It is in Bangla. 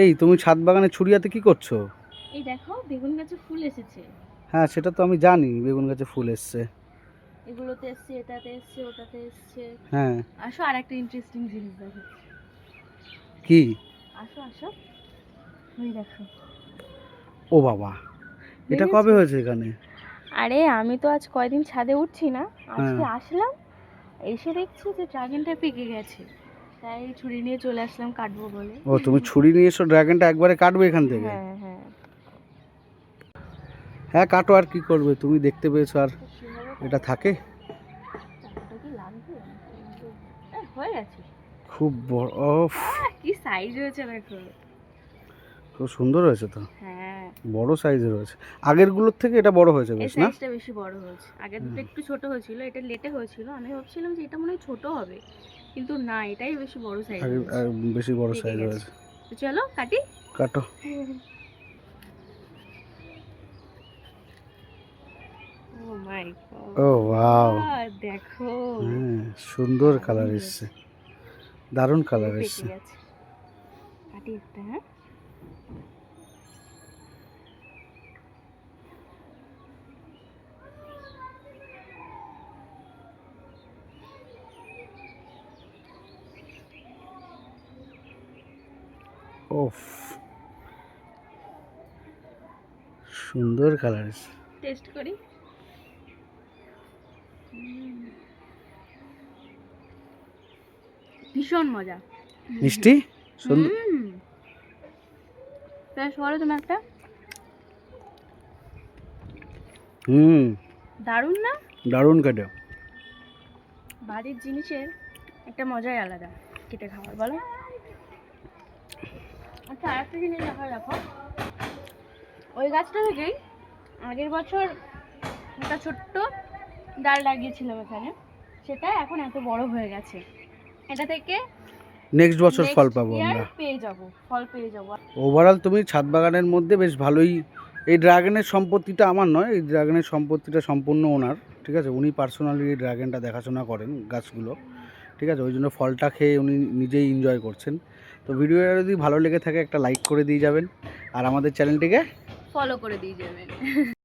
এই তুমি ছাদ বাগানে ছুরিয়াতে কি করছো? এই দেখো বেগুন গাছে ফুল এসেছে। হ্যাঁ সেটা তো আমি জানি, বেগুন গাছে ফুল এসছে। এগুলোতে এসছে, এটাতে এসছে, ওটাতে এসছে। হ্যাঁ। আসো আর একটা ইন্টারেস্টিং জিনিস দেখো। কি? আসো আসো, ওই দেখো। ও বাবা, এটা দেখেছো? কবে হয়েছে এখানে? আরে আমি তো আজ কয়দিন ছাদে উঠছি না, আজকে হ্যাঁ। আসলাম, এসে দেখছি যে ড্রাগনটা পেকে গেছে, তাই ছুরি নিয়ে চলে আসলাম কাটবো বলে। ও তুমি ছুরি নিয়ে এসো, ড্রাগনটা একবারে কাটবে এখান থেকে? হ্যাঁ হ্যাঁ। হ্যাঁ কাটো, আর কি করবে, তুমি দেখতে পেয়েছো আর এটা থাকে? চাকুটা কি লাগবে? হয়ে গেছে। খুব বড়, ও কি সাইজ হয়েছে দেখো। খুব সুন্দর হয়েছে তো। হ্যাঁ, বড় সাইজের হয়েছে, আগেরগুলোর থেকে এটা বড় হয়েছে এই বেশ না? সাইজটা বেশি বড় হয়েছে, আগের দুটো একটু ছোট হয়েছিল, এটা লেটে হয়েছিল, আমি ভাবছিলাম যে এটা মনে হয় ছোট হবে, কিন্তু না, এটাই বেশি বড় সাইজ আগে হয়েছে। বেশি বড় পেকে সাইজ গেছে। হয়েছে। তো চলো কাটি। কাটো। ও মাই ও ওয়াও, গড, দেখো। হ্যাঁ সুন্দর দারুণ কালার হয়েছে। এসছে, দারুণ পুরো কালার পেকে এসছে। গেছে। কাটি একটা, হ্যাঁ। ওফ, সুন্দর কালার এসছে। টেস্ট করি। ভীষণ মজা। মিষ্টি, সুন্দর। বেশ বলো তুমি একটা। হুম, দারুণ না? দারুণ কাটে। বাড়ির জিনিসের একটা মজাই আলাদা, কেটে খাবার, বলো। আচ্ছা, আরেকটা জিনিস দেখা, দেখো ওই গাছটা থেকেই আগের বছর একটা ছোট্ট ডাল লাগিয়েছিলাম এখানে, সেটা এখন এত বড় হয়ে গেছে। এটা থেকে নেক্সট বছর ফল পাবো আমরা, পেয়ে যাব, ফল পেয়ে যাব। ওভারঅল তুমি ছাদ বাগানের মধ্যে বেশ ভালোই। এই ড্রাগনের সম্পত্তিটা আমার নয়, এই ড্রাগনের সম্পত্তিটা সম্পূর্ণ ওনার, ঠিক আছে? উনি পার্সোনালি এই ড্রাগনটা দেখাশোনা করেন, গাছগুলো, ঠিক আছে? ওই জন্য ফলটা খেয়ে উনি নিজেই এনজয় করছেন। তো ভিডিওটা যদি ভালো লেগে থাকে একটা লাইক করে দিয়ে যাবেন, আর আমাদের চ্যানেলটিকে ফলো করে দিয়ে যাবেন।